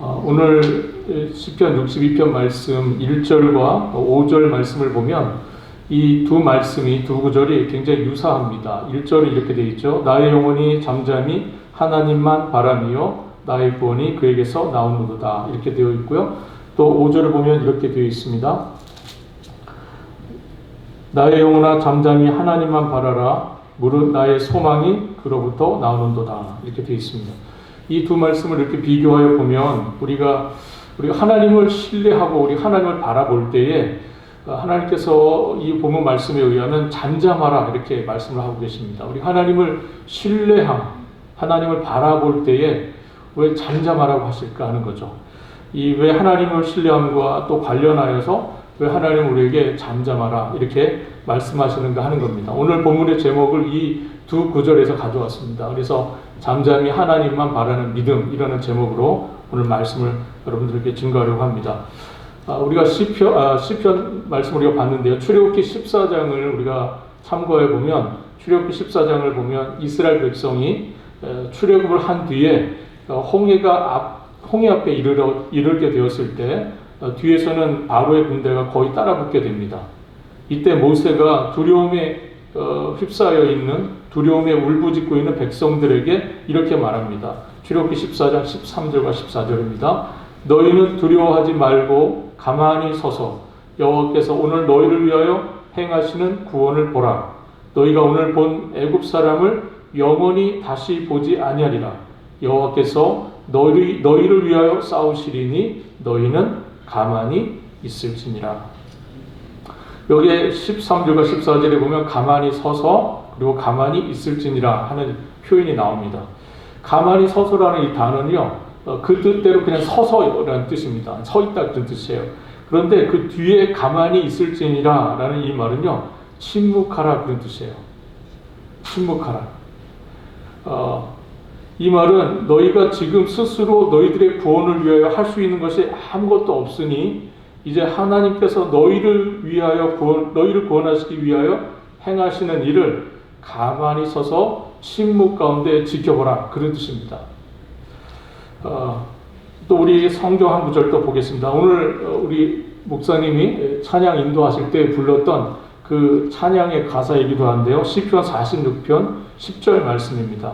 오늘 시편 62편 말씀 1절과 5절 말씀을 보면 이 두 말씀이, 두 구절이 굉장히 유사합니다. 1절은 이렇게 되어 있죠. 나의 영혼이 잠잠히 하나님만 바라며 나의 구원이 그에게서 나오는도다. 이렇게 되어 있고요. 또 5절을 보면 이렇게 되어 있습니다. 나의 영혼아 잠잠히 하나님만 바라라. 무릇 나의 소망이 그로부터 나오는도다. 이렇게 되어 있습니다. 이 두 말씀을 이렇게 비교하여 보면 우리가 하나님을 신뢰하고 우리 하나님을 바라볼 때에 하나님께서 이 본문 말씀에 의하면 잠잠하라 이렇게 말씀을 하고 계십니다. 우리 하나님을 신뢰함, 하나님을 바라볼 때에 왜 잠잠하라고 하실까 하는 거죠. 이 왜 하나님을 신뢰함과 또 관련하여서 왜 하나님 우리에게 잠잠하라 이렇게 말씀하시는가 하는 겁니다. 오늘 본문의 제목을 이 두 구절에서 가져왔습니다. 그래서 잠잠히 하나님만 바라는 믿음 이라는 제목으로 오늘 말씀을 여러분들에게 증거하려고 합니다. 우리가 시편 말씀을 우리가 봤는데요. 출애굽기 14장을 우리가 참고해 보면 출애굽기 14장을 보면 이스라엘 백성이 출애굽을 한 뒤에 홍해 앞에 이르게 되었을 때 뒤에서는 바로의 군대가 거의 따라붙게 됩니다. 이때 모세가 두려움에 휩싸여 있는 두려움에 울부짖고 있는 백성들에게 이렇게 말합니다. 출애굽기 14장 13절과 14절입니다. 너희는 두려워하지 말고 가만히 서서 여호와께서 오늘 너희를 위하여 행하시는 구원을 보라. 너희가 오늘 본 애굽 사람을 영원히 다시 보지 아니하리라. 여호와께서 너희를 위하여 싸우시리니 너희는 가만히 있을지니라. 여기에 13절과 14절에 보면 가만히 서서 그리고 가만히 있을지니라 하는 표현이 나옵니다. 가만히 서서라는 이 단어는요, 그 뜻대로 그냥 서서라는 뜻입니다. 서 있다 그런 뜻이에요. 그런데 그 뒤에 가만히 있을지니라 라는 이 말은요, 침묵하라 그런 뜻이에요. 침묵하라. 이 말은 너희가 지금 스스로 너희들의 구원을 위하여 할 수 있는 것이 아무것도 없으니 이제 하나님께서 너희를 구원하시기 위하여 행하시는 일을 가만히 서서 침묵 가운데 지켜보라 그런 뜻입니다. 또 우리 성경 한 구절 또 보겠습니다. 오늘 우리 목사님이 찬양 인도하실 때 불렀던 그 찬양의 가사이기도 한데요. 시편 46편 10절 말씀입니다.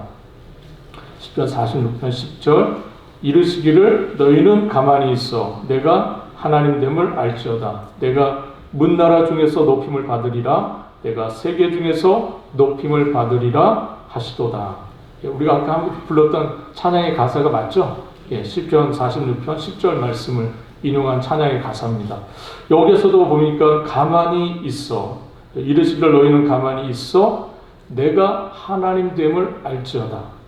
시편 46편 10절 이르시기를 너희는 가만히 있어 내가 하나님 됨을 알지어다. 내가 문나라 중에서 높임을 받으리라. 내가 세계 중에서 높임을 받으리라 하시도다. 우리가 아까 한번 불렀던 찬양의 가사가 맞죠? 시편 46편 10절 말씀을 인용한 찬양의 가사입니다. 여기서도 보니까 가만히 있어. 이르시기를 너희는 가만히 있어. 내가 하나님 됨을 알지어다.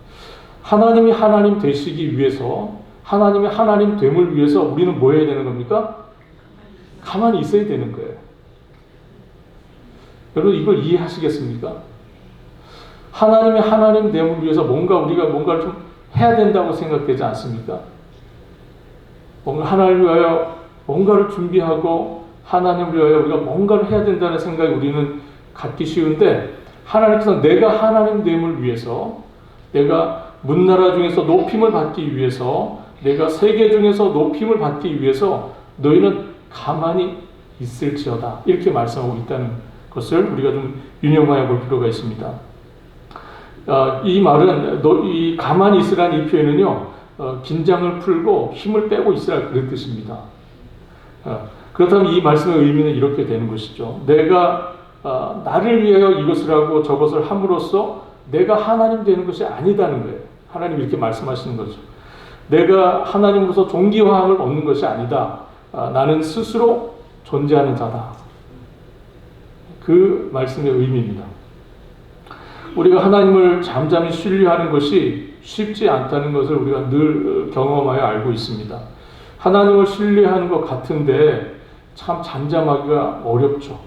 하나님이 하나님 되시기 위해서 하나님의 하나님 됨을 위해서 우리는 뭐 해야 되는 겁니까? 가만히 있어야 되는 거예요. 여러분 이걸 이해하시겠습니까? 하나님의 하나님 됨을 위해서 우리가 뭔가를 좀 해야 된다고 생각되지 않습니까? 뭔가 하나님을 위하여 뭔가를 준비하고 하나님을 위하여 우리가 뭔가를 해야 된다는 생각이 우리는 갖기 쉬운데 하나님께서 내가 하나님 됨을 위해서 내가 문나라 중에서 높임을 받기 위해서 내가 세계 중에서 높임을 받기 위해서 너희는 가만히 있을지어다 이렇게 말씀하고 있다는 것을 우리가 좀 유념하여 볼 필요가 있습니다. 이 말은 이 가만히 있으라는 이 표현은요 긴장을 풀고 힘을 빼고 있으라 그런 뜻입니다. 그렇다면 이 말씀의 의미는 이렇게 되는 것이죠. 내가 나를 위하여 이것을 하고 저것을 함으로써 내가 하나님 되는 것이 아니다는 거예요. 하나님 이렇게 말씀하시는 거죠. 내가 하나님으로서 존귀함을 얻는 것이 아니다. 나는 스스로 존재하는 자다. 그 말씀의 의미입니다. 우리가 하나님을 잠잠히 신뢰하는 것이 쉽지 않다는 것을 우리가 늘 경험하여 알고 있습니다. 하나님을 신뢰하는 것 같은데 참 잠잠하기가 어렵죠.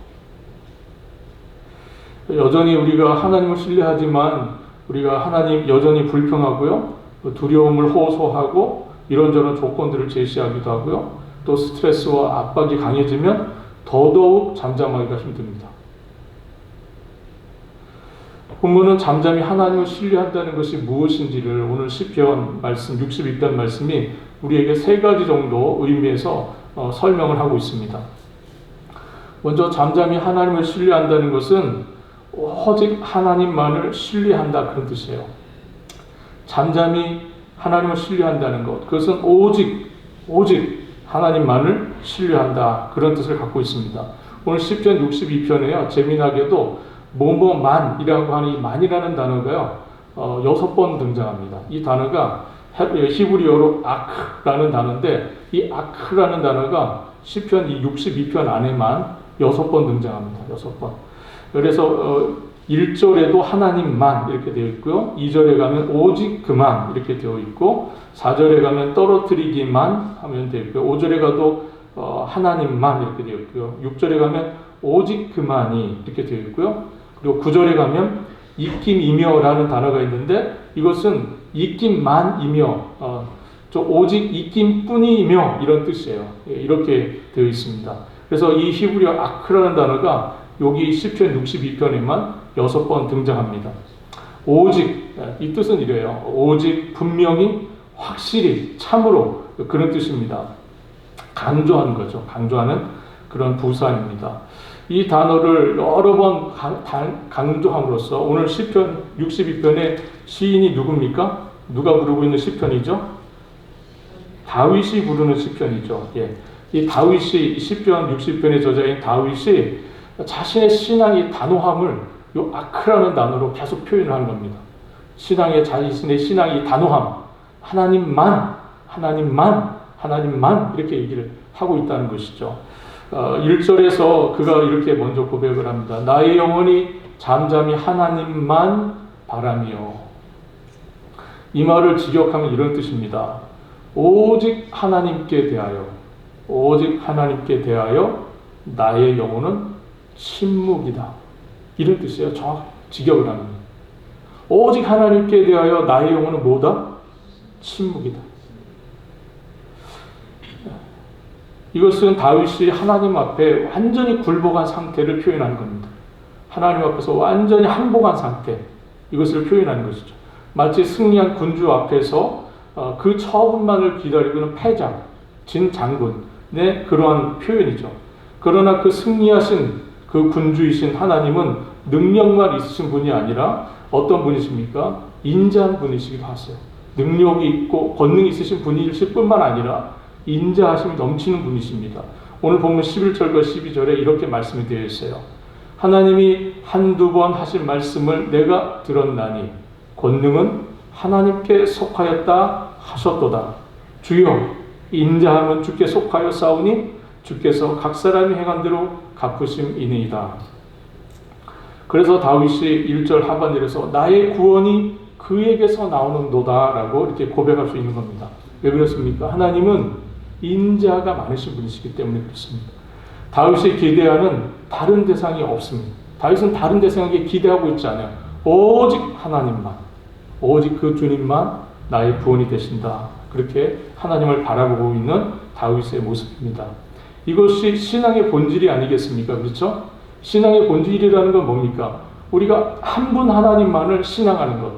여전히 우리가 하나님을 신뢰하지만 우리가 하나님 여전히 불평하고요. 두려움을 호소하고 이런저런 조건들을 제시하기도 하고요. 또 스트레스와 압박이 강해지면 더더욱 잠잠하기가 힘듭니다. 본문은 잠잠히 하나님을 신뢰한다는 것이 무엇인지를 오늘 시편 말씀 62편 말씀이 우리에게 세 가지 정도 의미에서 설명을 하고 있습니다. 먼저 잠잠히 하나님을 신뢰한다는 것은 오직 하나님만을 신뢰한다 그런 뜻이에요. 잠잠히 하나님을 신뢰한다는 것, 그것은 오직 하나님만을 신뢰한다 그런 뜻을 갖고 있습니다. 오늘 시편 62편에요. 재미나게도 뭐뭐만이라고 하는 이 만이라는 단어가요 6번 등장합니다. 이 단어가 히브리어로 아크라는 단어인데 이 아크라는 단어가 시편 62편 안에만 6번 등장합니다. 6번. 그래서 1절에도 하나님만 이렇게 되어 있고요. 2절에 가면 오직 그만 이렇게 되어 있고 4절에 가면 떨어뜨리기만 하면 되어 있고요. 5절에 가도 하나님만 이렇게 되어 있고요. 6절에 가면 오직 그만이 이렇게 되어 있고요. 그리고 9절에 가면 있김이며라는 단어가 있는데 이것은 있김만이며 오직 있김뿐이며 이런 뜻이에요. 이렇게 되어 있습니다. 그래서 이 히브리어 아크라는 단어가 여기 시편 62편에만 6번 등장합니다. 오직, 이 뜻은 이래요. 오직, 분명히, 확실히, 참으로 그런 뜻입니다. 강조하는 거죠. 강조하는 그런 부사입니다. 이 단어를 여러 번 강조함으로써 오늘 시편 62편의 시인이 누굽니까? 누가 부르고 있는 시편이죠? 다윗이 부르는 시편이죠. 예. 이 다윗이 시편 60편의 저자인 다윗이 자신의 신앙의 단호함을 이 아크라는 단어로 계속 표현하는 겁니다. 자신의 신앙의 단호함, 하나님만 이렇게 얘기를 하고 있다는 것이죠. 1절에서 그가 이렇게 먼저 고백을 합니다. 나의 영혼이 잠잠히 하나님만 바라며. 이 말을 직역하면 이런 뜻입니다. 오직 하나님께 대하여 나의 영혼은 침묵이다. 이런 뜻이에요. 직역을 합니다. 오직 하나님께 대하여 나의 영혼은 뭐다? 침묵이다. 이것은 다윗이 하나님 앞에 완전히 굴복한 상태를 표현하는 겁니다. 하나님 앞에서 완전히 항복한 상태, 이것을 표현하는 것이죠. 마치 승리한 군주 앞에서 그 처분만을 기다리고 있는 패장, 진장군의 그러한 표현이죠. 그러나 그 승리하신 그 군주이신 하나님은 능력만 있으신 분이 아니라 어떤 분이십니까? 인자한 분이시기도 하세요. 능력이 있고 권능이 있으신 분이실 뿐만 아니라 인자하심이 넘치는 분이십니다. 오늘 본문 11절과 12절에 이렇게 말씀이 되어 있어요. 하나님이 한두 번 하신 말씀을 내가 들었나니 권능은 하나님께 속하였다 하셨도다. 주여 인자함은 주께 속하여 싸우니 주께서 각 사람이 행한 대로 갚으심이니이다. 그래서 다윗이 1절 하반절에서 나의 구원이 그에게서 나오는도다 라고 이렇게 고백할 수 있는 겁니다. 왜 그렇습니까? 하나님은 인자가 많으신 분이시기 때문에 그렇습니다. 다윗이 기대하는 다른 대상이 없습니다. 다윗은 다른 대상에게 기대하고 있지 않아요. 오직 하나님만, 오직 그 주님만 나의 구원이 되신다. 그렇게 하나님을 바라보고 있는 다윗의 모습입니다. 이것이 신앙의 본질이 아니겠습니까? 그렇죠? 신앙의 본질이라는 건 뭡니까? 우리가 한 분 하나님만을 신앙하는 것,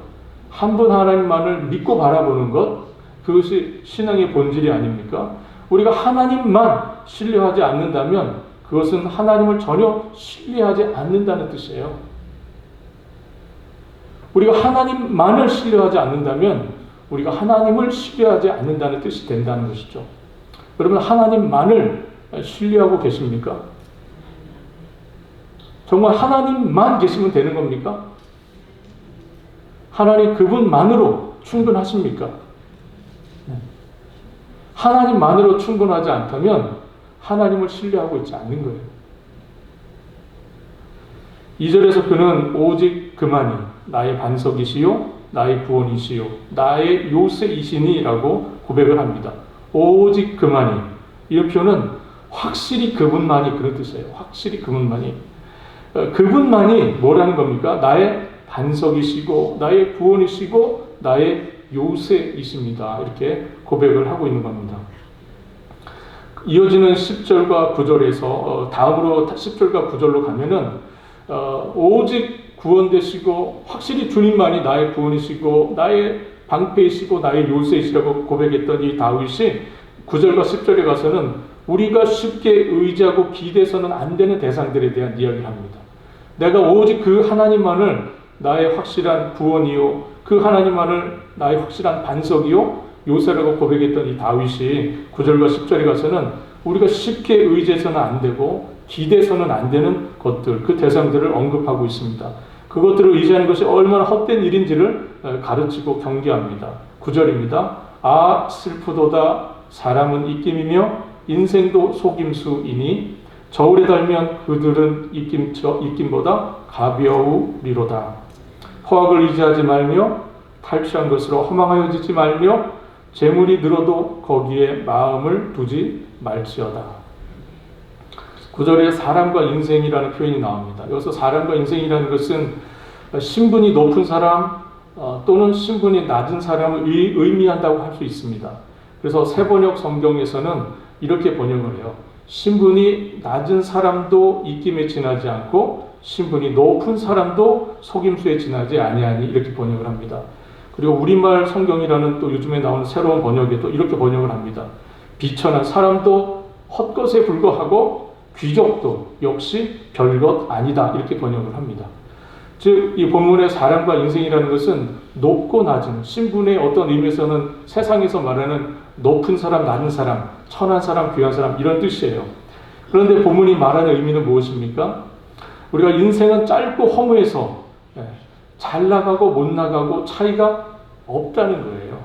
한 분 하나님만을 믿고 바라보는 것, 그것이 신앙의 본질이 아닙니까? 우리가 하나님만 신뢰하지 않는다면 그것은 하나님을 전혀 신뢰하지 않는다는 뜻이에요. 우리가 하나님만을 신뢰하지 않는다면 우리가 하나님을 신뢰하지 않는다는 뜻이 된다는 것이죠. 그러면 하나님만을 신뢰하고 계십니까? 정말 하나님만 계시면 되는 겁니까? 하나님 그분만으로 충분하십니까? 하나님만으로 충분하지 않다면 하나님을 신뢰하고 있지 않는 거예요. 2절에서 그는 오직 그만이 나의 반석이시요 나의 구원이시요 나의 요새이시니라고 고백을 합니다. 오직 그만이, 이 표현은 확실히 그분만이 그런 뜻이에요. 확실히 그분만이. 그분만이 뭐라는 겁니까? 나의 반석이시고 나의 구원이시고 나의 요새이십니다. 이렇게 고백을 하고 있는 겁니다. 이어지는 10절과 9절에서 다음으로 10절과 9절로 가면은 오직 구원되시고 확실히 주님만이 나의 구원이시고 나의 방패이시고 나의 요새이시라고 고백했던 이 다윗이 9절과 10절에 가서는 우리가 쉽게 의지하고 기대서는 안 되는 대상들에 대한 이야기를 합니다. 내가 오직 그 하나님만을 나의 확실한 구원이요 그 하나님만을 나의 확실한 반석이요 요새라고 고백했던 이 다윗이 9절과 10절에 가서는 우리가 쉽게 의지해서는 안 되고 기대서는 안 되는 것들, 그 대상들을 언급하고 있습니다. 그것들을 의지하는 것이 얼마나 헛된 일인지를 가르치고 경계합니다. 9절입니다. 아 슬프도다 사람은 입김이며 인생도 속임수이니 저울에 달면 그들은 입김보다 가벼우리로다. 허악을 의지하지 말며 탈취한 것으로 허망하여지지 말며 재물이 늘어도 거기에 마음을 두지 말지어다. 9절에 사람과 인생이라는 표현이 나옵니다. 여기서 사람과 인생이라는 것은 신분이 높은 사람 또는 신분이 낮은 사람을 의미한다고 할 수 있습니다. 그래서 세번역 성경에서는 이렇게 번역을 해요. 신분이 낮은 사람도 입김에 지나지 않고 신분이 높은 사람도 속임수에 지나지 아니하니 이렇게 번역을 합니다. 그리고 우리말 성경이라는 또 요즘에 나오는 새로운 번역에도 이렇게 번역을 합니다. 비천한 사람도 헛것에 불과하고 귀족도 역시 별것 아니다 이렇게 번역을 합니다. 즉 이 본문의 사람과 인생이라는 것은 높고 낮은 신분의 어떤 의미에서는 세상에서 말하는 높은 사람, 낮은 사람, 천한 사람, 귀한 사람 이런 뜻이에요. 그런데 본문이 말하는 의미는 무엇입니까? 우리가 인생은 짧고 허무해서 잘 나가고 못 나가고 차이가 없다는 거예요.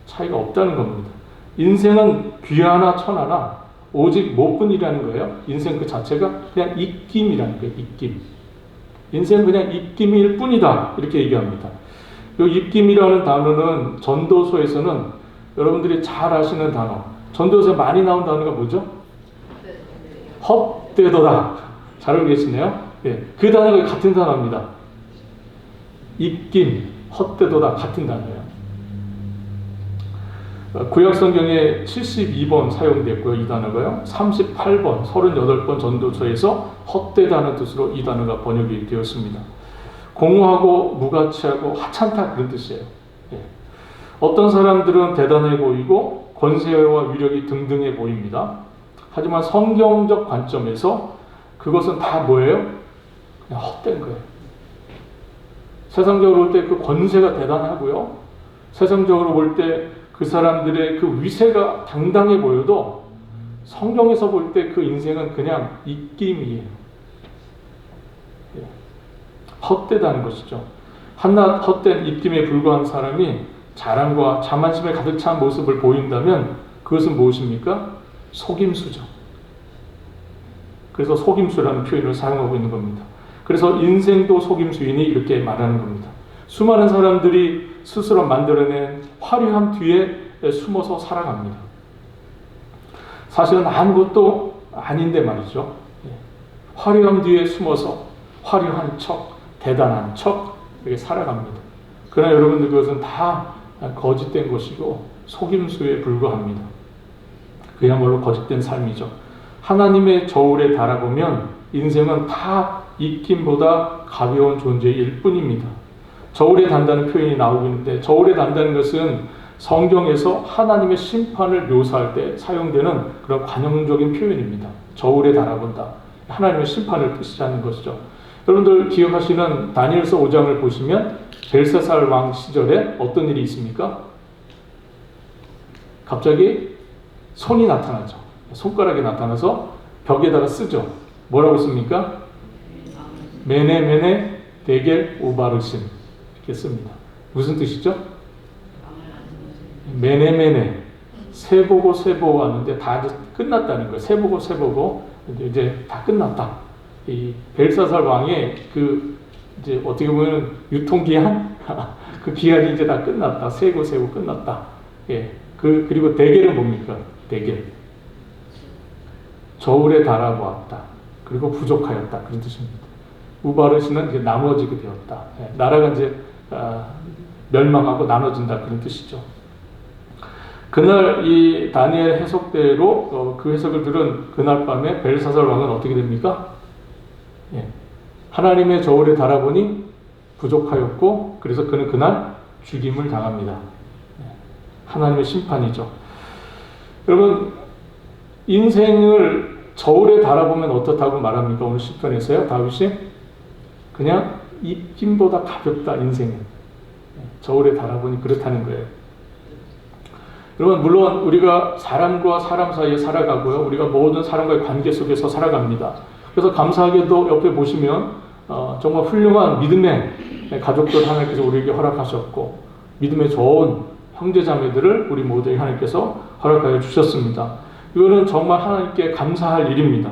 차이가 없다는 겁니다. 인생은 귀하나 천하나 오직 뭐뿐이라는 거예요. 인생 그 자체가 그냥 입김이라는 거예요. 입김. 인생은 그냥 입김일 뿐이다 이렇게 얘기합니다. 이 입김이라는 단어는 전도서에서는 여러분들이 잘 아시는 단어, 전도서에 많이 나온 단어가 뭐죠? 헛되도다. 잘 알고 계시네요. 예, 그 단어가 같은 단어입니다. 입김, 헛되도다 같은 단어예요. 구약 성경에 72번 사용됐고요. 이 단어가요. 38번, 38번 전도서에서 헛되다는 뜻으로 이 단어가 번역이 되었습니다. 공허하고 무가치하고 하찮다 그런 뜻이에요. 예. 어떤 사람들은 대단해 보이고 권세와 위력이 등등해 보입니다. 하지만 성경적 관점에서 그것은 다 뭐예요? 그냥 헛된 거예요. 세상적으로 볼 때 그 권세가 대단하고요. 세상적으로 볼 때 그 사람들의 그 위세가 당당해 보여도 성경에서 볼 때 그 인생은 그냥 입김이에요. 헛되다는 것이죠. 한낱 헛된 입김에 불과한 사람이 자랑과 자만심에 가득 찬 모습을 보인다면 그것은 무엇입니까? 속임수죠. 그래서 속임수라는 표현을 사용하고 있는 겁니다. 그래서 인생도 속임수이니 이렇게 말하는 겁니다. 수많은 사람들이 스스로 만들어낸 화려함 뒤에 숨어서 살아갑니다. 사실은 아무것도 아닌데 말이죠. 화려함 뒤에 숨어서 화려한 척, 대단한 척 이렇게 살아갑니다. 그러나 여러분들 그것은 다 거짓된 것이고 속임수에 불과합니다. 그야말로 거짓된 삶이죠. 하나님의 저울에 달아보면 인생은 다 입김보다 가벼운 존재일 뿐입니다. 저울에 단다는 표현이 나오고 있는데 저울에 단다는 것은 성경에서 하나님의 심판을 묘사할 때 사용되는 그런 관용적인 표현입니다. 저울에 달아본다. 하나님의 심판을 뜻하는 것이죠. 여러분들 기억하시는 다니엘서 5장을 보시면 벨사살 왕 시절에 어떤 일이 있습니까? 갑자기 손이 나타나죠. 손가락이 나타나서 벽에다가 쓰죠. 뭐라고 씁니까? 메네 메네 데겔 우바르신 이렇게 씁니다. 무슨 뜻이죠? 메네 메네 세보고 세보고 하는데 다 끝났다는 거예요. 세보고 세보고 이제 다 끝났다. 이 벨사살 왕의 그 이제 어떻게 보면 유통기한 그 기한이 이제 다 끝났다. 세고 세고 끝났다. 예. 그리고 데겔은 뭡니까? 데겔. 저울에 달아보았다. 그리고 부족하였다. 그런 뜻입니다. 우바르시는 이제 나눠지게 되었다. 예. 나라가 이제 멸망하고 나눠진다. 그런 뜻이죠. 그날 이 다니엘 해석대로 그 해석을 들은 그날 밤에 벨사살 왕은 어떻게 됩니까? 예. 하나님의 저울에 달아보니 부족하였고 그래서 그는 그날 죽임을 당합니다. 하나님의 심판이죠. 여러분, 인생을 저울에 달아보면 어떻다고 말합니까? 오늘 시편에서요, 다윗이 그냥 입김보다 가볍다, 인생은. 저울에 달아보니 그렇다는 거예요. 여러분, 물론 우리가 사람과 사람 사이에 살아가고요, 우리가 모든 사람과의 관계 속에서 살아갑니다. 그래서 감사하게도 옆에 보시면 정말 훌륭한 믿음의 가족들 하나님께서 우리에게 허락하셨고, 믿음의 좋은 형제자매들을 우리 모두에게 하나님께서 허락하여 주셨습니다. 이거는 정말 하나님께 감사할 일입니다.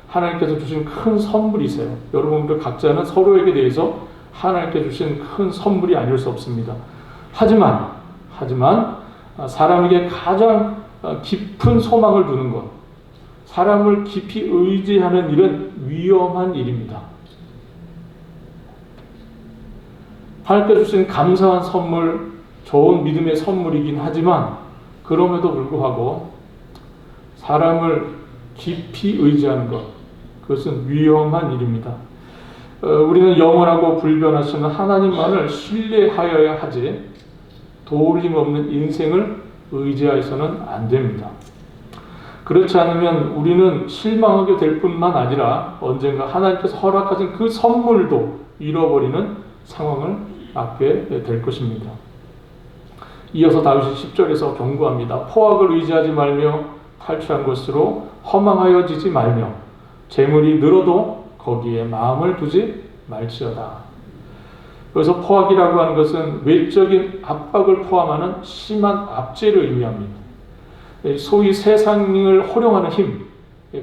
하나님께서 주신 큰 선물이세요. 여러분들 각자는 서로에게 대해서 하나님께 주신 큰 선물이 아닐 수 없습니다. 하지만 사람에게 가장 깊은 소망을 두는 것, 사람을 깊이 의지하는 일은 위험한 일입니다. 하나님께 주신 감사한 선물, 좋은 믿음의 선물이긴 하지만 그럼에도 불구하고 사람을 깊이 의지하는 것, 그것은 위험한 일입니다. 우리는 영원하고 불변하시는 하나님만을 신뢰하여야 하지 도울림 없는 인생을 의지해서는 안 됩니다. 그렇지 않으면 우리는 실망하게 될 뿐만 아니라 언젠가 하나님께서 허락하신 그 선물도 잃어버리는 상황을 맞게 될 것입니다. 이어서 다윗이 10절에서 경고합니다. 포악을 의지하지 말며 탈취한 것으로 허망하여지지 말며 재물이 늘어도 거기에 마음을 두지 말지어다. 그래서 포악이라고 하는 것은 외적인 압박을 포함하는 심한 압제를 의미합니다. 소위 세상을 호령하는 힘,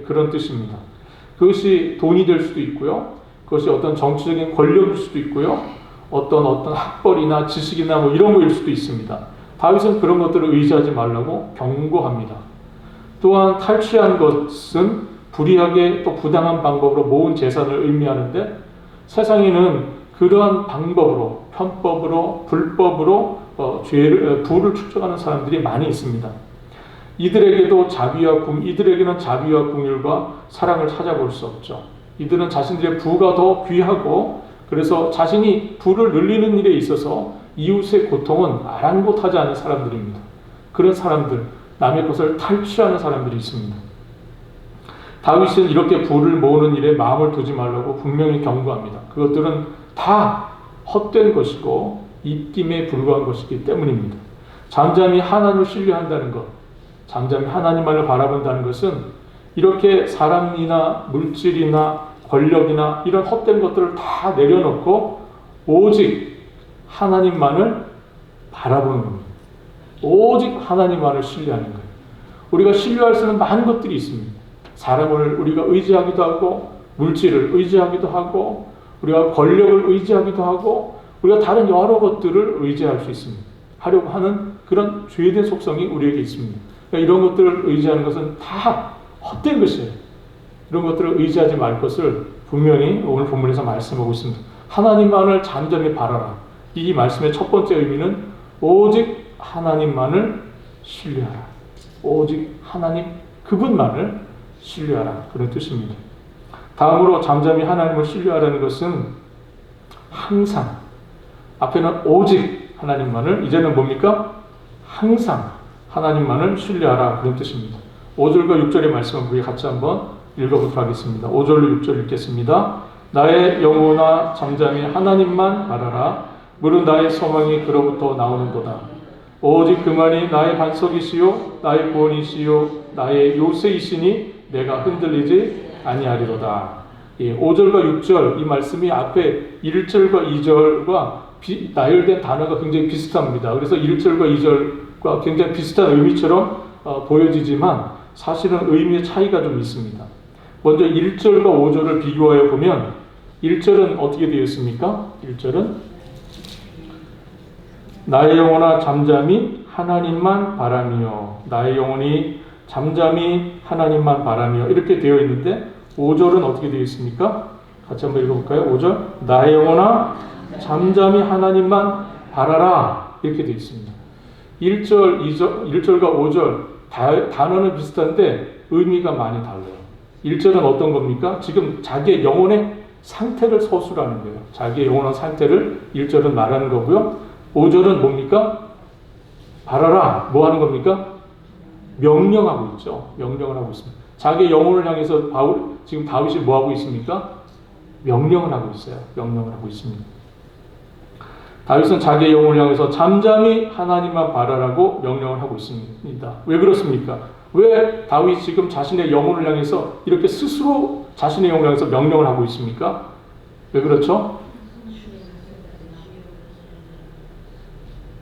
그런 뜻입니다. 그것이 돈이 될 수도 있고요, 그것이 어떤 정치적인 권력일 수도 있고요, 어떤 학벌이나 지식이나 뭐 이런 거일 수도 있습니다. 다윗은 그런 것들을 의지하지 말라고 경고합니다. 또한 탈취한 것은 불의하게 또 부당한 방법으로 모은 재산을 의미하는데, 세상에는 그러한 방법으로, 편법으로, 불법으로 부를 축적하는 사람들이 많이 있습니다. 이들에게는 자비와 긍휼과 사랑을 찾아볼 수 없죠. 이들은 자신들의 부가 더 귀하고, 그래서 자신이 부를 늘리는 일에 있어서 이웃의 고통은 아랑곳하지 않은 사람들입니다. 그런 사람들, 남의 것을 탈취하는 사람들이 있습니다. 다윗은 이렇게 부를 모으는 일에 마음을 두지 말라고 분명히 경고합니다. 그것들은 다 헛된 것이고 입김에 불과한 것이기 때문입니다. 잠잠히 하나님을 신뢰한다는 것, 잠잠히 하나님만을 바라본다는 것은 이렇게 사람이나 물질이나 권력이나 이런 헛된 것들을 다 내려놓고 오직 하나님만을 바라보는 겁니다. 오직 하나님만을 신뢰하는 거예요. 우리가 신뢰할 수 있는 많은 것들이 있습니다. 사람을 우리가 의지하기도 하고, 물질을 의지하기도 하고, 우리가 권력을 의지하기도 하고, 우리가 다른 여러 것들을 의지할 수 있습니다. 하려고 하는 그런 죄된 속성이 우리에게 있습니다. 그러니까 이런 것들을 의지하는 것은 다 헛된 것이에요. 이런 것들을 의지하지 말 것을 분명히 오늘 본문에서 말씀하고 있습니다. 하나님만을 잠잠히 바라라. 이 말씀의 첫 번째 의미는 오직 하나님만을 신뢰하라. 오직 하나님 그분만을 신뢰하라. 그런 뜻입니다. 다음으로 잠잠히 하나님을 신뢰하라는 것은 항상, 앞에는 오직 하나님만을, 이제는 뭡니까? 항상 하나님만을 신뢰하라. 그런 뜻입니다. 5절과 6절의 말씀을 우리 같이 한번 읽어보도록 하겠습니다. 5절로 6절 읽겠습니다. 나의 영혼아 잠잠히 하나님만 바라라. 물은 나의 소망이 그로부터 나오는도다. 오직 그만이 나의 반석이시요 나의 구원이시요 나의 요새이시니 내가 흔들리지 아니하리로다. 5절과 6절 이 말씀이 앞에 1절과 2절과 나열된 단어가 굉장히 비슷합니다. 그래서 1절과 2절과 굉장히 비슷한 의미처럼 보여지지만 사실은 의미의 차이가 좀 있습니다. 먼저 1절과 5절을 비교하여 보면 1절은 어떻게 되어 있습니까? 1절은 나의 영혼아 잠잠히 하나님만 바라며, 나의 영혼이 잠잠히 하나님만 바라며 이렇게 되어 있는데 5절은 어떻게 되어 있습니까? 같이 한번 읽어볼까요? 5절 나의 영혼아 잠잠히 하나님만 바라라 이렇게 되어 있습니다. 1절과 5절 단어는 비슷한데 의미가 많이 달라요. 1절은 어떤 겁니까? 지금 자기의 영혼의 상태를 서술하는 거예요. 자기의 영원한 상태를 1절은 말하는 거고요. 5절은 뭡니까? 바라라. 뭐 하는 겁니까? 명령하고 있죠. 명령을 하고 있습니다. 자기의 영혼을 향해서 지금 다윗이 뭐 하고 있습니까? 명령을 하고 있어요. 명령을 하고 있습니다. 다윗은 자기의 영혼을 향해서 잠잠히 하나님만 바라라고 명령을 하고 있습니다. 왜 그렇습니까? 왜 다윗이 지금 자신의 영혼을 향해서 이렇게 스스로 자신의 영혼을 향해서 명령을 하고 있습니까? 왜 그렇죠?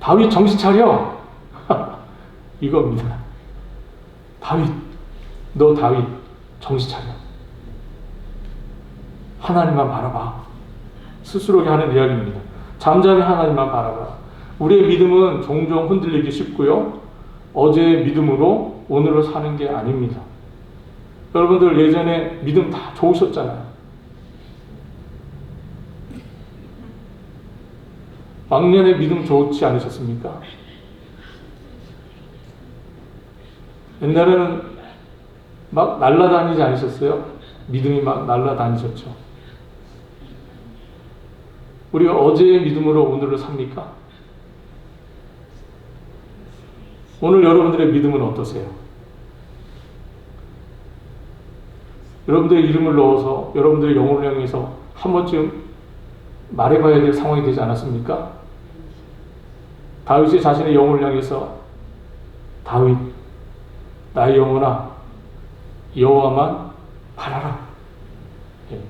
다윗 정신 차려! 이겁니다. 다윗, 너 다윗 정신 차려. 하나님만 바라봐. 스스로에게 하는 이야기입니다. 잠잠히 하나님만 바라봐. 우리의 믿음은 종종 흔들리기 쉽고요. 어제의 믿음으로 오늘을 사는 게 아닙니다. 여러분들 예전에 믿음 다 좋으셨잖아요. 왕년에 믿음 좋지 않으셨습니까? 옛날에는 막 날아다니지 않으셨어요? 믿음이 막 날아다니셨죠. 우리가 어제의 믿음으로 오늘을 삽니까? 오늘 여러분들의 믿음은 어떠세요? 여러분들의 이름을 넣어서 여러분들의 영혼을 향해서 한 번쯤 말해봐야 될 상황이 되지 않았습니까? 다윗이 자신의 영혼을 향해서 다윗, 나의 영혼아 여호와만 바라라.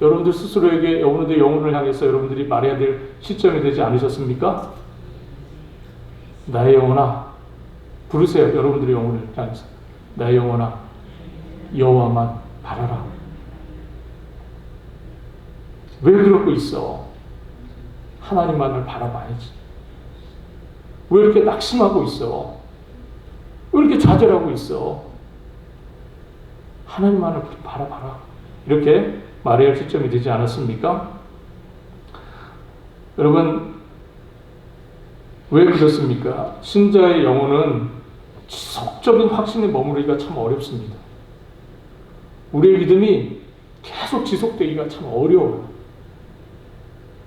여러분들 스스로에게 여러분들의 영혼을 향해서 여러분들이 말해야 될 시점이 되지 않으셨습니까? 나의 영혼아 부르세요. 여러분들의 영혼을 향해서 나의 영혼아 여호와만 바라라. 왜 그러고 있어? 하나님만을 바라봐야지. 왜 이렇게 낙심하고 있어? 왜 이렇게 좌절하고 있어? 하나님만을 바라봐라. 이렇게 말해야 할 시점이 되지 않았습니까? 여러분, 왜 그렇습니까? 신자의 영혼은 지속적인 확신에 머무르기가 참 어렵습니다. 우리의 믿음이 계속 지속되기가 참 어려워요.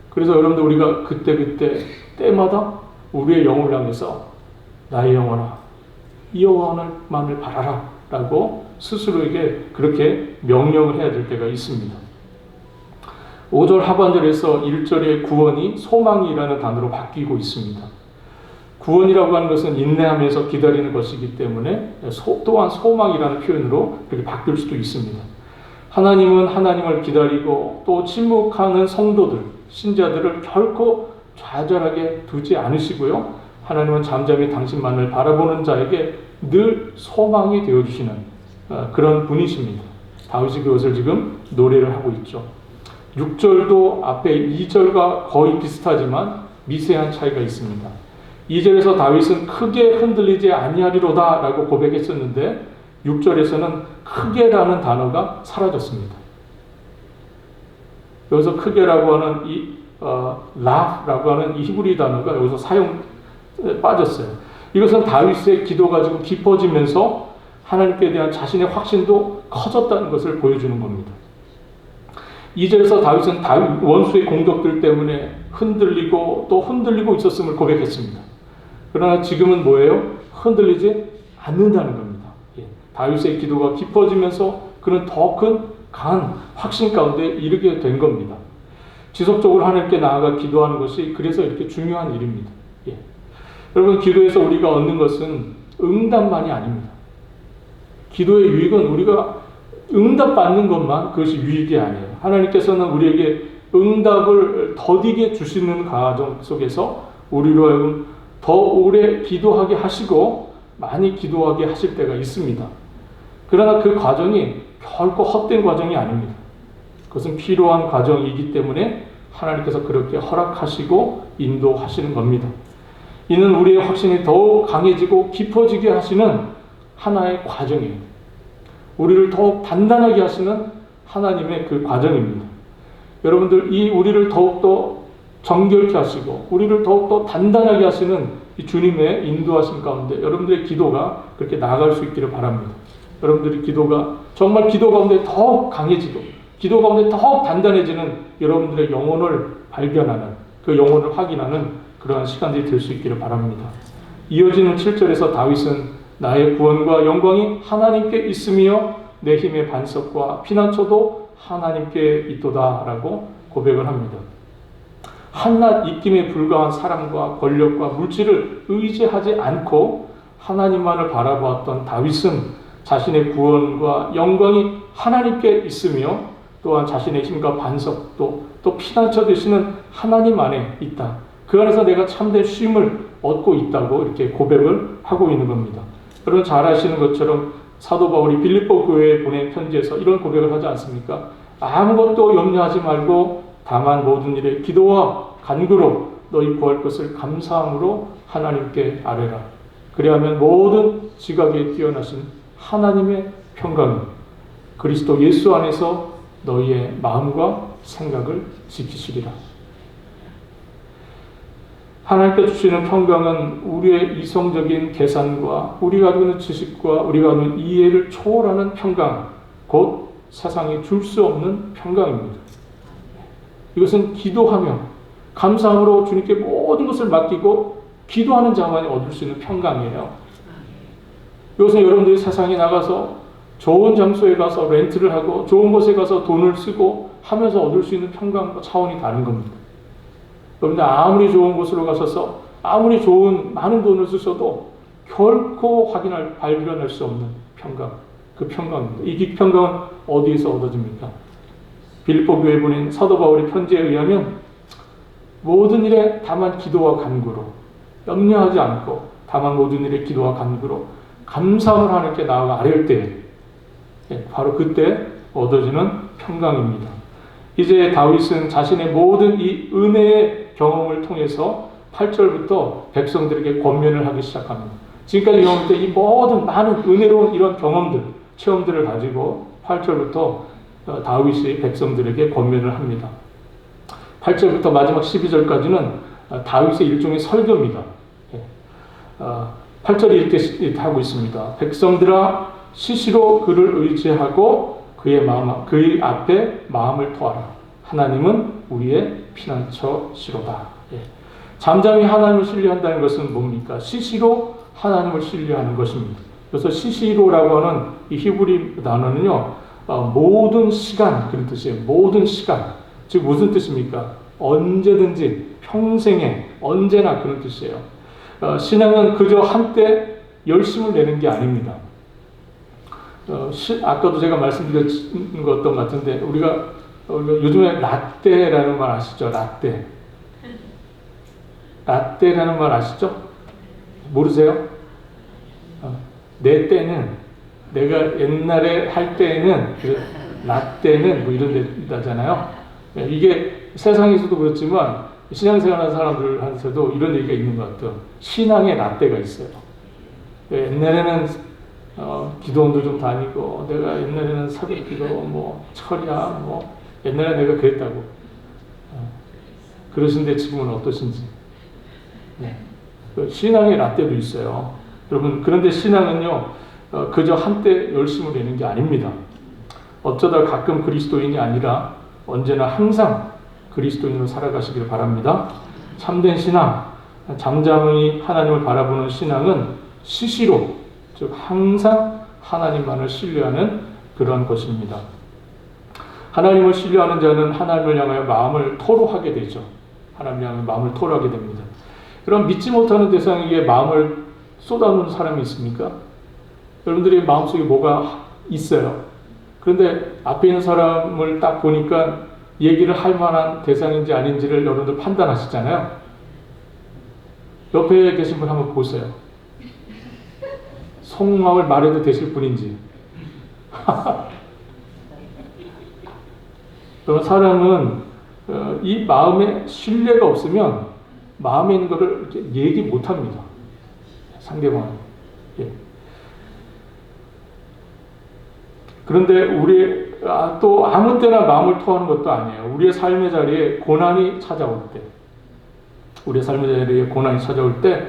그래서 여러분들 우리가 그때그때 때마다 우리의 영혼을 향해서 나의 영혼아 여호와만을 바라라 라고 스스로에게 그렇게 명령을 해야 될 때가 있습니다. 5절 하반절에서 1절의 구원이 소망이라는 단어로 바뀌고 있습니다. 구원이라고 하는 것은 인내하면서 기다리는 것이기 때문에 또한 소망이라는 표현으로 그렇게 바뀔 수도 있습니다. 하나님은 하나님을 기다리고 또 침묵하는 성도들, 신자들을 결코 좌절하게 두지 않으시고요. 하나님은 잠잠히 당신만을 바라보는 자에게 늘 소망이 되어주시는 그런 분이십니다. 다윗이 그것을 지금 노래를 하고 있죠. 6절도 앞에 2절과 거의 비슷하지만 미세한 차이가 있습니다. 2절에서 다윗은 크게 흔들리지 아니하리로다 라고 고백했었는데 6절에서는 크게라는 단어가 사라졌습니다. 여기서 크게라고 하는 이 라라고 하는 이 히브리 단어가 여기서 사용 빠졌어요. 이것은 다윗의 기도가 지금 깊어지면서 하나님께 대한 자신의 확신도 커졌다는 것을 보여주는 겁니다. 2절에서 다윗은 원수의 공격들 때문에 흔들리고 또 흔들리고 있었음을 고백했습니다. 그러나 지금은 뭐예요? 흔들리지 않는다는 겁니다. 다윗의 기도가 깊어지면서 그는 더 큰 강한 확신 가운데 이르게 된 겁니다. 지속적으로 하나님께 나아가 기도하는 것이 그래서 이렇게 중요한 일입니다. 여러분, 기도에서 우리가 얻는 것은 응답만이 아닙니다. 기도의 유익은 우리가 응답받는 것만 그것이 유익이 아니에요. 하나님께서는 우리에게 응답을 더디게 주시는 과정 속에서 우리로 하여금 더 오래 기도하게 하시고 많이 기도하게 하실 때가 있습니다. 그러나 그 과정이 결코 헛된 과정이 아닙니다. 그것은 필요한 과정이기 때문에 하나님께서 그렇게 허락하시고 인도하시는 겁니다. 이는 우리의 확신이 더욱 강해지고 깊어지게 하시는 하나의 과정이에요. 우리를 더욱 단단하게 하시는 하나님의 그 과정입니다. 여러분들, 우리를 더욱더 정결케 하시고 우리를 더욱더 단단하게 하시는 이 주님의 인도하심 가운데 여러분들의 기도가 그렇게 나아갈 수 있기를 바랍니다. 여러분들의 기도가 정말 기도 가운데 더욱 강해지고 기도 가운데 더욱 단단해지는 여러분들의 영혼을 발견하는, 그 영혼을 확인하는 그러한 시간들이 될 수 있기를 바랍니다. 이어지는 7절에서 다윗은 나의 구원과 영광이 하나님께 있으며 내 힘의 반석과 피난처도 하나님께 있도다 라고 고백을 합니다. 한낱 입김에 불과한 사람과 권력과 물질을 의지하지 않고 하나님만을 바라보았던 다윗은 자신의 구원과 영광이 하나님께 있으며 또한 자신의 힘과 반석도 또 피난처 되시는 하나님 안에 있다. 그 안에서 내가 참된 쉼을 얻고 있다고 이렇게 고백을 하고 있는 겁니다. 여러분 잘 아시는 것처럼 사도 바울이 빌립보 교회에 보낸 편지에서 이런 고백을 하지 않습니까? 아무것도 염려하지 말고 다만 모든 일에 기도와 간구로 너희 구할 것을 감사함으로 하나님께 아뢰라. 그리하면 모든 지각에 뛰어나신 하나님의 평강이 그리스도 예수 안에서 너희의 마음과 생각을 지키시리라. 하나님께 주시는 평강은 우리의 이성적인 계산과 우리가 가지고 있는 지식과 우리가 가지고 있는 이해를 초월하는 평강, 곧 세상이 줄 수 없는 평강입니다. 이것은 기도하며 감사함으로 주님께 모든 것을 맡기고 기도하는 자만이 얻을 수 있는 평강이에요. 이것은 여러분들이 세상에 나가서 좋은 장소에 가서 렌트를 하고 좋은 곳에 가서 돈을 쓰고 하면서 얻을 수 있는 평강과 차원이 다른 겁니다. 여러분들 아무리 좋은 곳으로 가셔서 아무리 좋은 많은 돈을 쓰셔도 결코 발견할 수 없는 평강, 그 평강입니다. 이 평강은 어디에서 얻어집니까? 빌립보 교회에 보낸 사도 바울의 편지에 의하면 모든 일에 다만 기도와 간구로 염려하지 않고 다만 모든 일에 기도와 간구로 감사함을 하나님께 나아가 아뢰을 때 바로 그때 얻어지는 평강입니다. 이제 다윗은 자신의 모든 이 은혜의 경험을 통해서 8절부터 백성들에게 권면을 하기 시작합니다. 지금까지 경험할 때 이 모든 많은 은혜로운 이런 경험들, 체험들을 가지고 8절부터 다윗이 백성들에게 권면을 합니다. 8절부터 마지막 12절까지는 다윗의 일종의 설교입니다. 8절이 이렇게 하고 있습니다. 백성들아 시시로 그를 의지하고 그의 앞에 마음을 토하라. 하나님은 우리의 피난처시로다. 잠잠히 하나님을 신뢰한다는 것은 뭡니까? 시시로 하나님을 신뢰하는 것입니다. 그래서 시시로라고 하는 이 히브리 단어는요, 모든 시간, 그런 뜻이에요. 모든 시간. 즉 무슨 뜻입니까? 언제든지, 평생에, 언제나 그런 뜻이에요. 신앙은 그저 한때 열심을 내는 게 아닙니다. 아까도 제가 말씀드린 것 어떤 것 같은데 우리가 요즘에 라떼라는 말 아시죠? 라떼라는 말 아시죠? 모르세요? 내 때는 내가 옛날에 할 때에는 라떼는 뭐 이런 데잖아요. 이게 세상에서도 그렇지만 신앙생활하는 사람들한테도 이런 얘기가 있는 것 같아요. 신앙의 라떼가 있어요. 옛날에는 기도원도 좀 다니고 내가 옛날에는 새벽 기도 뭐 철야 뭐 옛날에 내가 그랬다고 그러신데 지금은 어떠신지. 신앙의 라떼도 있어요. 여러분 그런데 신앙은요 그저 한때 열심을 내는 게 아닙니다. 어쩌다 가끔 그리스도인이 아니라 언제나 항상 그리스도인으로 살아가시길 바랍니다. 참된 신앙, 잠잠히 하나님을 바라보는 신앙은 시시로, 즉 항상 하나님만을 신뢰하는 그런 것입니다. 하나님을 신뢰하는 자는 하나님을 향하여 마음을 토로하게 되죠. 하나님을 향하여 마음을 토로하게 됩니다. 그럼 믿지 못하는 대상에게 마음을 쏟아놓는 사람이 있습니까? 여러분들의 마음속에 뭐가 있어요. 그런데 앞에 있는 사람을 딱 보니까 얘기를 할 만한 대상인지 아닌지를 여러분들 판단하시잖아요. 옆에 계신 분 한번 보세요. 속마음을 말해도 되실 분인지. 그런 사람은 이 마음에 신뢰가 없으면 마음에 있는 것을 얘기 못합니다. 상대방은. 그런데 우리 또 아무 때나 마음을 토하는 것도 아니에요. 우리의 삶의 자리에 고난이 찾아올 때,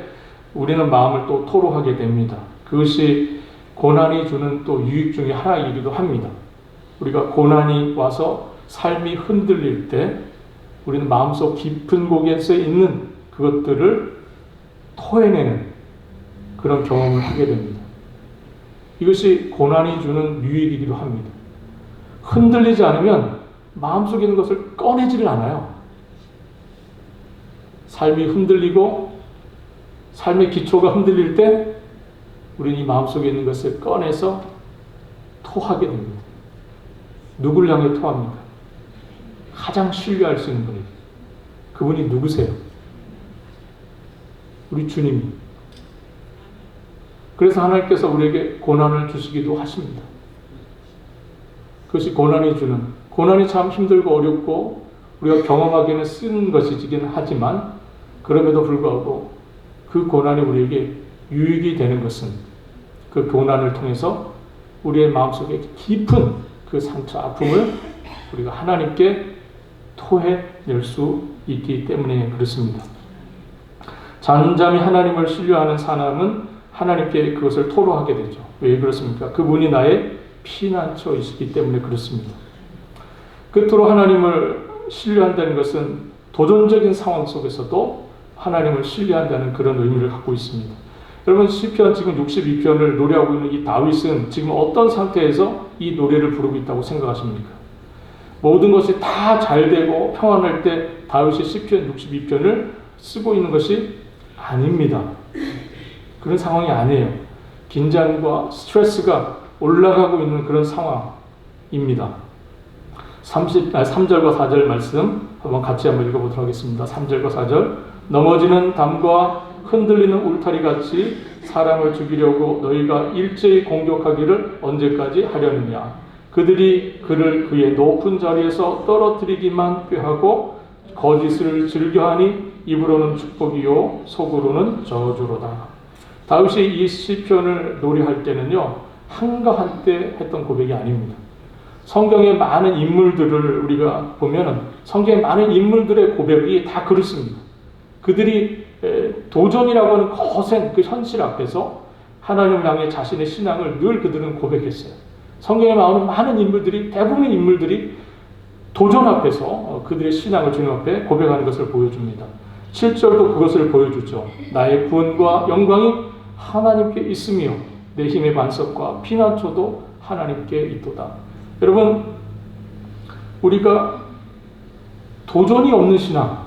우리는 마음을 또 토로하게 됩니다. 그것이 고난이 주는 또 유익 중에 하나이기도 합니다. 우리가 고난이 와서 삶이 흔들릴 때 우리는 마음속 깊은 곳에 있는 그것들을 토해내는 그런 경험을 하게 됩니다. 이것이 고난이 주는 유익이기도 합니다. 흔들리지 않으면 마음속에 있는 것을 꺼내지를 않아요. 삶이 흔들리고 삶의 기초가 흔들릴 때 우리는 이 마음속에 있는 것을 꺼내서 토하게 됩니다. 누구를 향해 토합니까? 가장 신뢰할 수 있는 분이. 그분이 누구세요? 우리 주님이. 그래서 하나님께서 우리에게 고난을 주시기도 하십니다. 그것이 고난이 참 힘들고 어렵고 우리가 경험하기에는 쓴 것이긴 하지만 그럼에도 불구하고 그 고난이 우리에게 유익이 되는 것은 그 고난을 통해서 우리의 마음속에 깊은 그 상처, 아픔을 우리가 하나님께 토해낼 수 있기 때문에 그렇습니다. 잠잠히 하나님을 신뢰하는 사람은 하나님께 그것을 토로하게 되죠. 왜 그렇습니까? 그분이 나의 피난처이시기 때문에 그렇습니다. 끝으로 하나님을 신뢰한다는 것은 도전적인 상황 속에서도 하나님을 신뢰한다는 그런 의미를 갖고 있습니다. 여러분 시편 지금 62편을 노래하고 있는 이 다윗은 지금 어떤 상태에서 이 노래를 부르고 있다고 생각하십니까? 모든 것이 다 잘되고 평안할 때 다윗이 시편 62편을 쓰고 있는 것이 아닙니다. 그런 상황이 아니에요. 긴장과 스트레스가 올라가고 있는 그런 상황입니다. 3절과 4절 말씀 같이 한번 읽어보도록 하겠습니다. 3절과 4절 넘어지는 담과 흔들리는 울타리같이 사람을 죽이려고 너희가 일제히 공격하기를 언제까지 하려느냐. 그들이 그를 그의 높은 자리에서 떨어뜨리기만 꾀하고 거짓을 즐겨하니 입으로는 축복이요 속으로는 저주로다. 다윗이 이 시편을 노래할 때는요 한가한때 했던 고백이 아닙니다. 성경의 많은 인물들을 우리가 보면은 성경의 많은 인물들의 고백이 다 그렇습니다. 그들이 도전이라고 하는 거센 그 현실 앞에서 하나님을 향해 자신의 신앙을 늘 그들은 고백했어요. 성경에 나오는 많은 인물들이, 대부분의 인물들이 도전 앞에서 그들의 신앙을 주님 앞에 고백하는 것을 보여줍니다. 7절도 그것을 보여주죠. 나의 구원과 영광이 하나님께 있으며 내 힘의 반석과 피난처도 하나님께 있도다. 여러분, 우리가 도전이 없는 신앙,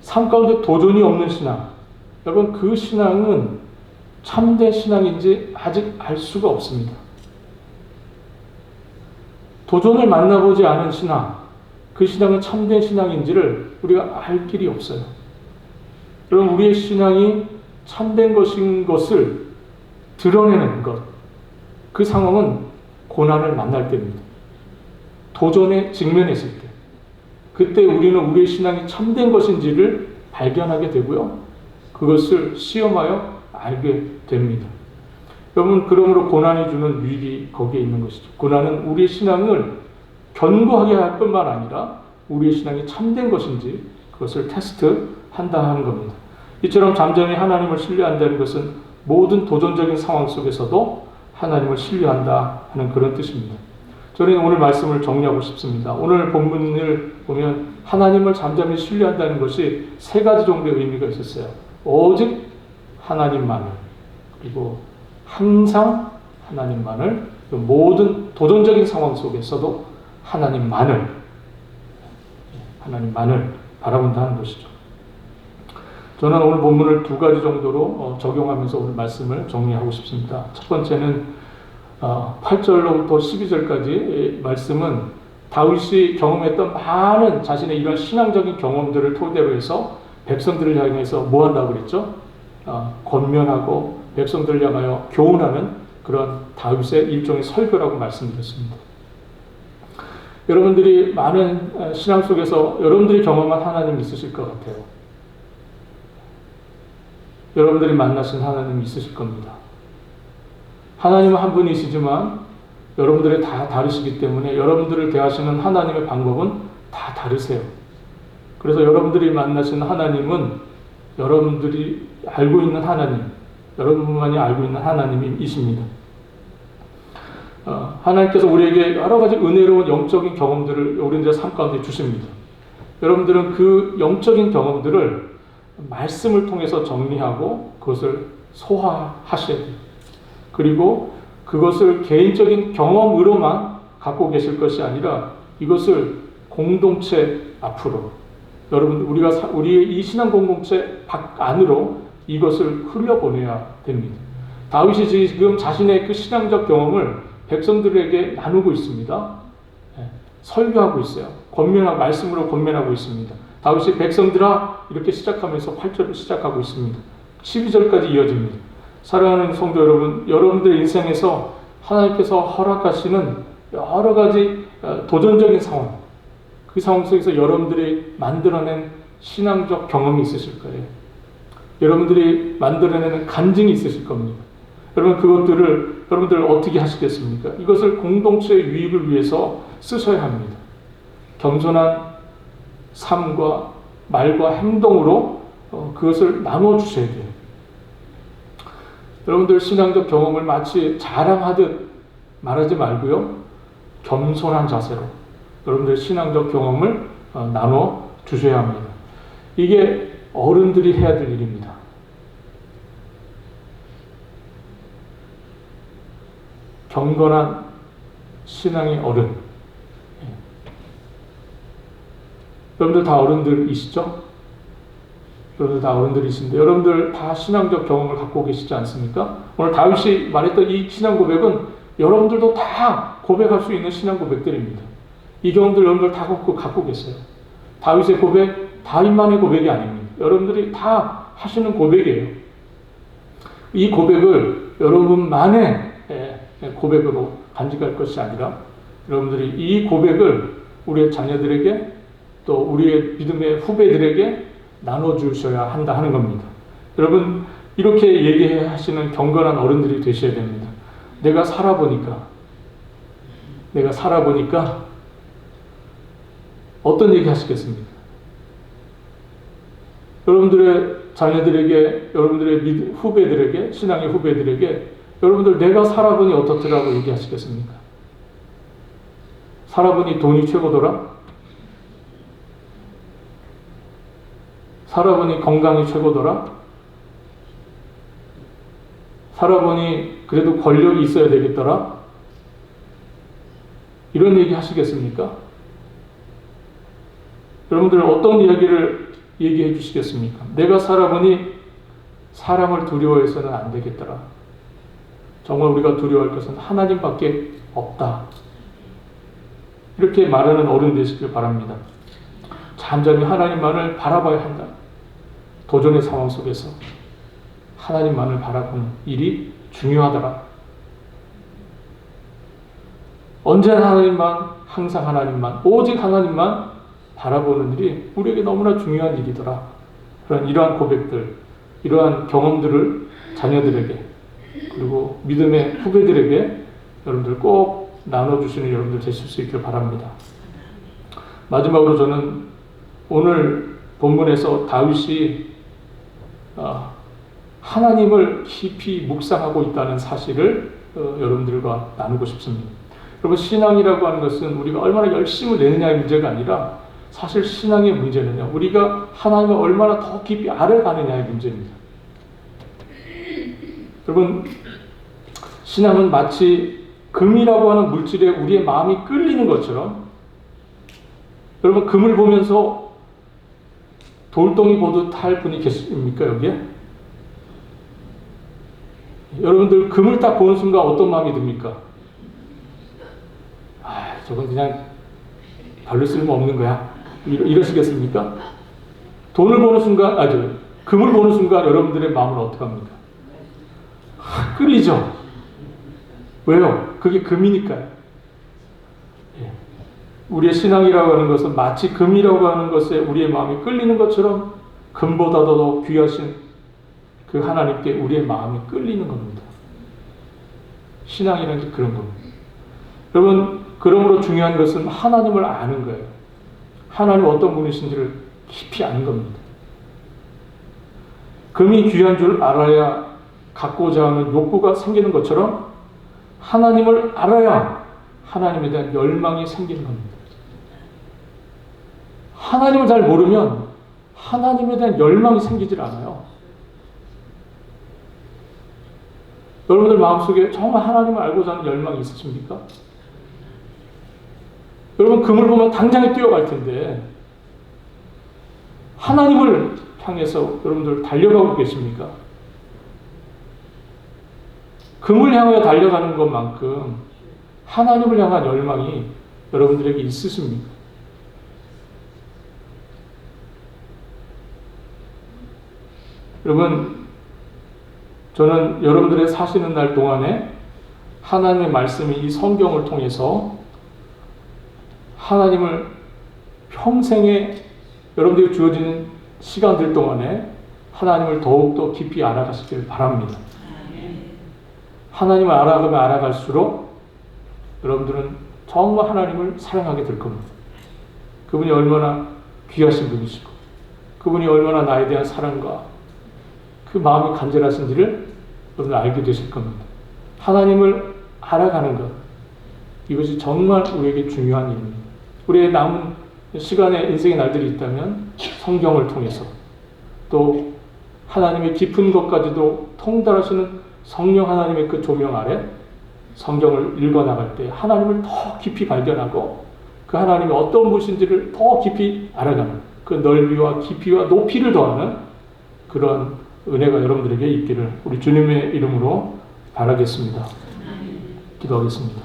삶 가운데 도전이 없는 신앙, 여러분 그 신앙은 참된 신앙인지 아직 알 수가 없습니다. 도전을 만나보지 않은 신앙, 그 신앙은 참된 신앙인지를 우리가 알 길이 없어요. 여러분, 우리의 신앙이 참된 것인 것을 드러내는 것, 그 상황은 고난을 만날 때입니다. 도전에 직면했을 때, 그때 우리는 우리의 신앙이 참된 것인지를 발견하게 되고요. 그것을 시험하여 알게 됩니다. 여러분, 그러므로 고난이 주는 유익이 거기에 있는 것이죠. 고난은 우리의 신앙을 견고하게 할 뿐만 아니라 우리의 신앙이 참된 것인지 그것을 테스트한다 하는 겁니다. 이처럼 잠잠히 하나님을 신뢰한다는 것은 모든 도전적인 상황 속에서도 하나님을 신뢰한다 하는 그런 뜻입니다. 저는 오늘 말씀을 정리하고 싶습니다. 오늘 본문을 보면 하나님을 잠잠히 신뢰한다는 것이 세 가지 정도의 의미가 있었어요. 오직 하나님만을, 그리고 항상 하나님만을, 모든 도전적인 상황 속에서도 하나님만을 바라본다는 것이죠. 저는 오늘 본문을 두 가지 정도로 적용하면서 오늘 말씀을 정리하고 싶습니다. 첫 번째는 8절로부터 12절까지 말씀은 다윗이 경험했던 많은 자신의 이런 신앙적인 경험들을 토대로 해서 백성들을 향해서 뭐 한다고 그랬죠? 권면하고 백성들을 향하여 교훈하는 그런 다윗의 일종의 설교라고 말씀드렸습니다. 여러분들이 많은 신앙 속에서 여러분들이 경험한 하나님 있으실 것 같아요. 여러분들이 만나신 하나님 있으실 겁니다. 하나님은 한 분이시지만 여러분들이 다 다르시기 때문에 여러분들을 대하시는 하나님의 방법은 다 다르세요. 그래서 여러분들이 만나신 하나님은 여러분들이 알고 있는 하나님, 여러분만이 알고 있는 하나님이십니다. 하나님께서 우리에게 여러 가지 은혜로운 영적인 경험들을 우리들의 삶 가운데 주십니다. 여러분들은 그 영적인 경험들을 말씀을 통해서 정리하고 그것을 소화하셔야 돼요. 그리고 그것을 개인적인 경험으로만 갖고 계실 것이 아니라 이것을 공동체 앞으로, 여러분 우리의 이 신앙 공동체 안으로 이것을 흘려보내야 됩니다. 다윗이 지금 자신의 그 신앙적 경험을 백성들에게 나누고 있습니다. 설교하고 있어요. 말씀으로 권면하고 있습니다. 다윗이 백성들아 이렇게 시작하면서 8절을 시작하고 있습니다. 12절까지 이어집니다. 사랑하는 성도 여러분, 여러분들의 인생에서 하나님께서 허락하시는 여러 가지 도전적인 상황, 그 상황 속에서 여러분들이 만들어낸 신앙적 경험이 있으실 거예요. 여러분들이 만들어내는 간증이 있으실 겁니다. 여러분 그것들을 여러분들 어떻게 하시겠습니까? 이것을 공동체의 유익을 위해서 쓰셔야 합니다. 겸손한 삶과 말과 행동으로 그것을 나눠주셔야 돼요. 여러분들 신앙적 경험을 마치 자랑하듯 말하지 말고요. 겸손한 자세로 여러분들 신앙적 경험을 나눠 주셔야 합니다. 이게 어른들이 해야 될 일입니다. 경건한 신앙의 어른. 여러분들 다 어른들이시죠? 여러분들 다 어른들이신데 여러분들 다 신앙적 경험을 갖고 계시지 않습니까? 오늘 다윗이 말했던 이 신앙 고백은 여러분들도 다 고백할 수 있는 신앙 고백들입니다. 이 경험들 여러분들 다 갖고 계세요. 다윗의 고백, 다윗만의 고백이 아닙니다. 여러분들이 다 하시는 고백이에요. 이 고백을 여러분만의 고백으로 간직할 것이 아니라 여러분들이 이 고백을 우리의 자녀들에게 또 우리의 믿음의 후배들에게 나눠주셔야 한다 하는 겁니다. 여러분 이렇게 얘기하시는 경건한 어른들이 되셔야 됩니다. 내가 살아보니까 어떤 얘기 하시겠습니까? 여러분들의 자녀들에게, 여러분들의 후배들에게, 신앙의 후배들에게 여러분들 내가 살아보니 어떻더라고 얘기하시겠습니까? 살아보니 돈이 최고더라? 살아보니 건강이 최고더라? 살아보니 그래도 권력이 있어야 되겠더라? 이런 얘기 하시겠습니까? 여러분들 어떤 이야기를 얘기해 주시겠습니까? 내가 살아보니 사람을 두려워해서는 안 되겠더라. 정말 우리가 두려워할 것은 하나님밖에 없다. 이렇게 말하는 어른 되시길 바랍니다. 잠잠히 하나님만을 바라봐야 한다. 도전의 상황 속에서 하나님만을 바라보는 일이 중요하더라. 언제나 하나님만, 항상 하나님만, 오직 하나님만 바라보는 일이 우리에게 너무나 중요한 일이더라. 이러한 고백들, 이러한 경험들을 자녀들에게 그리고 믿음의 후배들에게 여러분들 꼭 나눠주시는 여러분들 되실 수 있길 바랍니다. 마지막으로 저는 오늘 본문에서 다윗이 하나님을 깊이 묵상하고 있다는 사실을 여러분들과 나누고 싶습니다. 여러분 신앙이라고 하는 것은 우리가 얼마나 열심을 내느냐의 문제가 아니라 사실 신앙의 문제는요. 우리가 하나님을 얼마나 더 깊이 알아가느냐의 문제입니다. 여러분 신앙은 마치 금이라고 하는 물질에 우리의 마음이 끌리는 것처럼 여러분 금을 보면서 돌덩이 보듯 할 분이 계십니까 여기에? 여러분들 금을 딱 보는 순간 어떤 마음이 듭니까? 저건 그냥 별로 쓸모없는 거야. 이러시겠습니까? 돈을 보는 순간, 금을 보는 순간 여러분들의 마음은 어떻게 합니까? 끌리죠? 왜요? 그게 금이니까요. 우리의 신앙이라고 하는 것은 마치 금이라고 하는 것에 우리의 마음이 끌리는 것처럼 금보다도 더 귀하신 그 하나님께 우리의 마음이 끌리는 겁니다. 신앙이라는 게 그런 겁니다. 여러분, 그러므로 중요한 것은 하나님을 아는 거예요. 하나님 어떤 분이신지를 깊이 아는 겁니다. 금이 귀한 줄 알아야 갖고자 하는 욕구가 생기는 것처럼 하나님을 알아야 하나님에 대한 열망이 생기는 겁니다. 하나님을 잘 모르면 하나님에 대한 열망이 생기질 않아요. 여러분들 마음속에 정말 하나님을 알고자 하는 열망이 있으십니까? 여러분 금을 보면 당장에 뛰어갈 텐데 하나님을 향해서 여러분들 달려가고 계십니까? 금을 향하여 달려가는 것만큼 하나님을 향한 열망이 여러분들에게 있으십니까? 여러분, 저는 여러분들의 사시는 날 동안에 하나님의 말씀이 이 성경을 통해서 하나님을 평생에 여러분들이 주어지는 시간들 동안에 하나님을 더욱더 깊이 알아가시길 바랍니다. 하나님을 알아가면 알아갈수록 여러분들은 정말 하나님을 사랑하게 될 겁니다. 그분이 얼마나 귀하신 분이시고 그분이 얼마나 나에 대한 사랑과 그 마음이 간절하신지를 여러분들 알게 되실 겁니다. 하나님을 알아가는 것, 이것이 정말 우리에게 중요한 일입니다. 우리의 남은 시간에 인생의 날들이 있다면 성경을 통해서 또 하나님의 깊은 것까지도 통달하시는 성령 하나님의 그 조명 아래 성경을 읽어나갈 때 하나님을 더 깊이 발견하고 그 하나님이 어떤 분이신지를 더 깊이 알아가는 그 넓이와 깊이와 높이를 더하는 그런 은혜가 여러분들에게 있기를 우리 주님의 이름으로 바라겠습니다. 기도하겠습니다.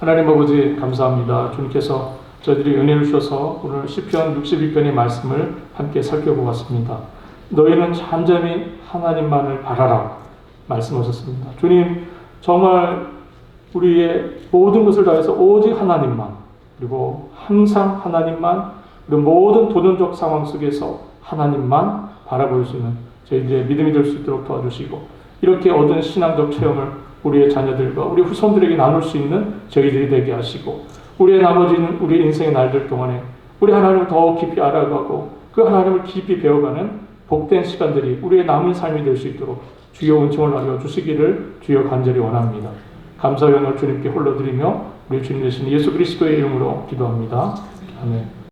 하나님 아버지 감사합니다. 주님께서 저희들이 은혜를 주셔서 오늘 시편 61편의 말씀을 함께 살펴보았습니다. 너희는 잠잠히 하나님만을 바라라 말씀하셨습니다. 주님 정말 우리의 모든 것을 다해서 오직 하나님만 그리고 항상 하나님만 그리고 모든 도전적 상황 속에서 하나님만 바라볼 수 있는 저희들의 믿음이 될 수 있도록 도와주시고 이렇게 얻은 신앙적 체험을 우리의 자녀들과 우리 후손들에게 나눌 수 있는 저희들이 되게 하시고 우리의 나머지는 우리 인생의 날들 동안에 우리 하나님을 더 깊이 알아가고 그 하나님을 깊이 배워가는 복된 시간들이 우리의 남은 삶이 될 수 있도록 주여 은총을 나누어 주시기를 주여 간절히 원합니다. 감사 영광을 주님께 홀로 드리며 우리 주님 되신 예수 그리스도의 이름으로 기도합니다. 아멘.